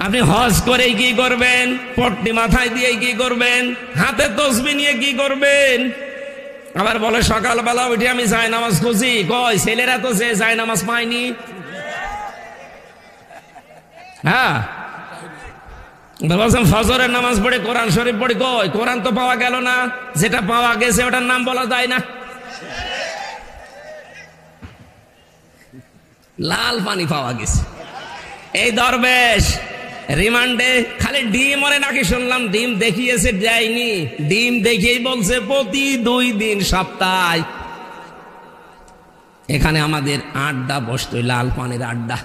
আপনি হজ করে কি করবেন? পট্টি মাথায় দিয়ে কি করবেন? হাতে তসবিহ নিয়ে কি করবেন? আবার বলে সকালবেলা উঠে আমি যায় নামাজ খুঁজি। কই ছেলেরা তো সে যায় নামাজ পায়নি। হ্যাঁ, বলছেন ফজরের নামাজ পড়ে কোরআন শরীফ পড়ে। কই কোরআন তো পাওয়া গেল না, যেটা পাওয়া গেছে ওটার নাম বলা যায় না। লাল পানি পাওয়া গেছে। এই দরবেশ রিমান্ডে খালি ডিম ওরে নাকি শুনলাম ডিম দেখিয়েছে, যায়নি। ডিম দেখিয়েই বলছে প্রতি 2 দিন সপ্তাহে এখানে আমাদের আড্ডা বসতো, লাল পানির আড্ডা।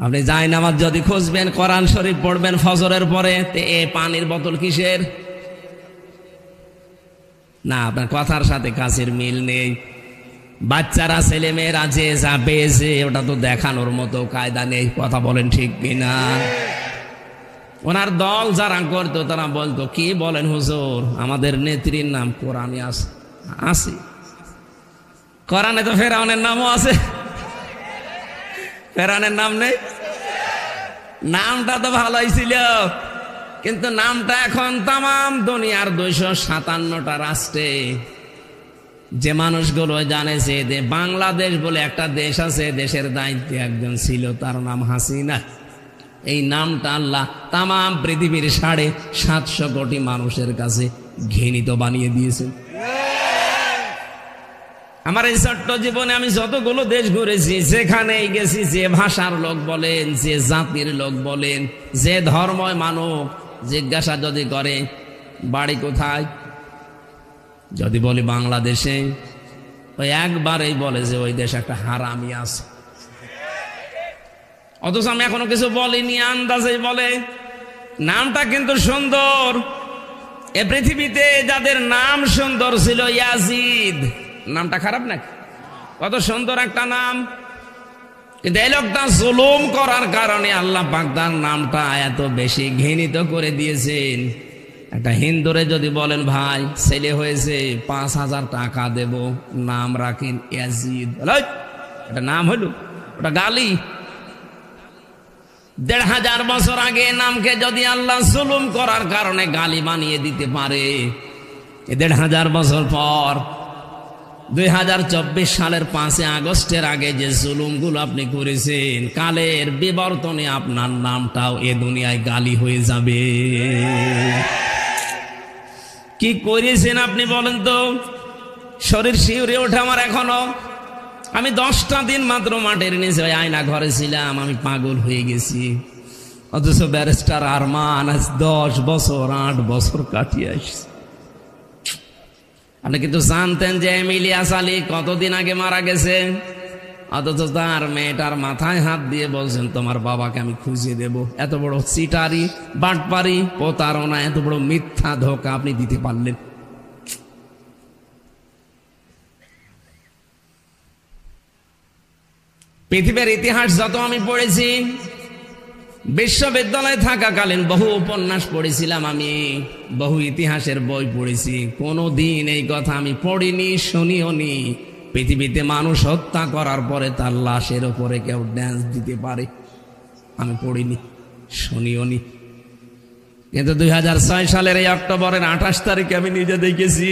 আপনি যাই নামাজ যদি খুঁজবেন, কোরআন শরীফ পড়বেন ফজরের পরে, এ পানির বোতল কিসের? না, আপনার কথার সাথে কাছের মিল নেই। বাচ্চারা ছেলে মেয়েরা যে যা পেয়েছে ওটা তো দেখানোর মতো কায়দা নেই। কথা বলেন ঠিক কিনা? ওনার দল যারা করতো তারা বলতো, কি বলেন হুজুর, আমাদের নেত্রীর নাম কোরআনে আছে। কোরআনে তো ফেরাউনের নামও আছে। ফেরাউনের নাম নেই? নামটা তো ভালোই ছিল, কিন্তু নামটা এখন তামাম দুনিয়ার 257টা রাষ্ট্রে যে মানুষগুলো জানে যে বাংলাদেশ বলে একটা দেশ আছে, দেশের দায়িত্বে একজন ছিল, তার নাম হাসিনা। এই নামটা আল্লাহ তামাম পৃথিবীর 750 কোটি মানুষের কাছে ঘৃণিত বানিয়ে দিয়েছেন। আমার এই ছোট্ট জীবনে আমি যতগুলো দেশ ঘুরেছি, যেখানেই গেছি, যে ভাষার লোক বলেন, যে জাতির লোক বলেন, যে ধর্ময় মানুষ জিজ্ঞাসা যদি করে বাড়ি কোথায়, যদি বলি বাংলাদেশে, ওই একবারেই বলে যে ওই দেশে একটা হারামি আছে। অথচ আমি এখনো কিছু বলিনি, আন্দাজেই বলে। নামটা কিন্তু সুন্দর। এ পৃথিবীতে যাদের নাম সুন্দর ছিল, ইয়াজিদ নামটা খারাপ নাকি? কত সুন্দর একটা নাম, কিন্তু এই লোকটা জুলুম করার কারণে আল্লাহ পাক তার নামটা এত বেশি ঘৃণিত করে দিয়েছেন। একটা হিন্দুরে যদি বলেন ভাই ছেলে হয়েছে 5000 টাকা দেব, নাম রাখেন ইয়াজিদ, এটা নাম হলো, ওটা গালি। 1500 বছর আগে নামকে যদি আল্লাহ জুলুম করার কারণে গালি বানিয়ে দিতে পারে, 1500 বছর পর 2024 সালের 5 আগস্টের আগে যে জুলুমগুলো আপনি করেছেন, কালের বিবর্তনে আপনার নামটাও এ দুনিয়ায় গালি হয়ে যাবে। কি করেছেন আপনি বলেন তো? শরীর শিউরে ওঠে আমার এখনো। আমি 10টা দিন মাত্র মাঠের নিচে ওই আয়না ঘরে ছিলাম, আমি পাগল হয়ে গেছি। অথচ ব্যারিস্টার আরমান আজ 10 বছর 8 বছর কাটিয়ে আসছে। আপনি কিন্তু জানতেন যে ইলিয়াস আলী কতদিন আগে মারা গেছে? অথচ তার মেয়েটার মাথায় হাত দিয়ে বলছেন তোমার বাবাকে আমি খুঁজে দেব। এত বড় চিটারি, বাটপারি, প্রতারণা, এত বড় মিথ্যা ধোঁকা আপনি দিতে পারলেন? পৃথিবীর ইতিহাস যত আমি পড়েছি, বিশ্ববিদ্যালয়ে থাকাকালীন বহু উপন্যাস পড়েছিলাম, আমি বহু ইতিহাসের বই পড়েছি। কোনোদিন এই কথা আমি পড়িনি, শুনিও নি, পৃথিবীতে মানুষ হত্যা করার পরে তার লাশের উপরে কেউ ড্যান্স দিতে পারে। আমি পড়িনি, শুনিও নি। কিন্তু 2006 সালের এই অক্টোবরের 28 তারিখে আমি নিজে দেখেছি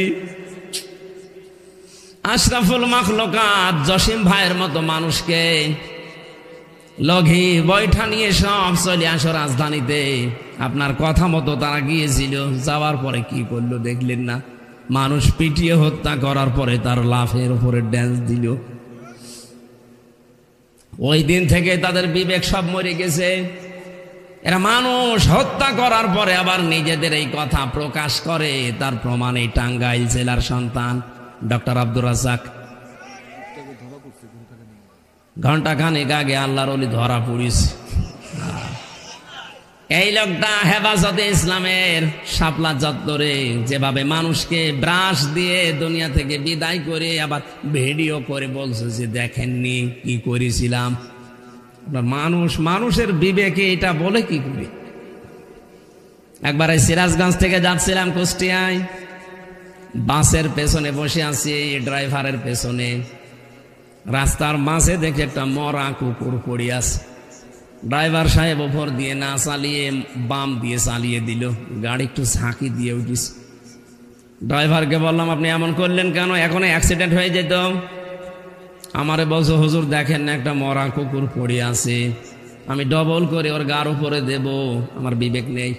আশরাফুল মাখলুকাত জসিম ভাইয়ের মতো মানুষকে লগি বৈঠা নিয়ে সব চলে আসো রাজধানীতে। আপনার কথা মতো তারা গিয়েছিল, যাওয়ার পরে কি করলো দেখলেন না? মানুষ পিটিয়ে হত্যা করার পরে তার লাফের উপরে ড্যান্স দিল। ওই দিন থেকে তাদের বিবেক সব মরে গেছে। এরা মানুষ হত্যা করার পরে আবার নিজেদের এই কথা প্রকাশ করে। তার প্রমাণ এই টাঙ্গাইল জেলার সন্তান ডক্টর আব্দুর রাজ্জাক। ঘন্টাখানেক আগে আল্লাহর ওলি ধরা পড়িছে। এই লোকটা হেফাজতে ইসলামের শাপলা চত্বরে যেভাবে মানুষকে ব্রাশ দিয়ে দুনিয়া থেকে বিদায় করে আবার ভিডিও করে বলছে যে দেখেননি কি করেছিলাম। মানুষের বিবেকে এটা বলে কি করে? একবার সিরাজগঞ্জ থেকে যাচ্ছিলাম কুষ্টিয়ায়, বাসের পেছনে বসে আছি, ড্রাইভারের পেছনে। রাস্তার মাঝে দেখে একটা মরা কুকুর পড়ে আছে। ড্রাইভার সাহেব ওপর দিয়ে না চালিয়ে বাম দিয়ে চালিয়ে দিল, গাড়ি একটু ঝাঁকি দিয়ে উঠিস। ড্রাইভারকে বললাম আপনি এমন করলেন কেন, এখন অ্যাক্সিডেন্ট হয়ে যেত। আমারে বলছো হুজুর দেখেন না একটা মরা কুকুর পড়ে আছে, আমি ডবল করে ওর গার উপরে দেব, আমার বিবেক নেই।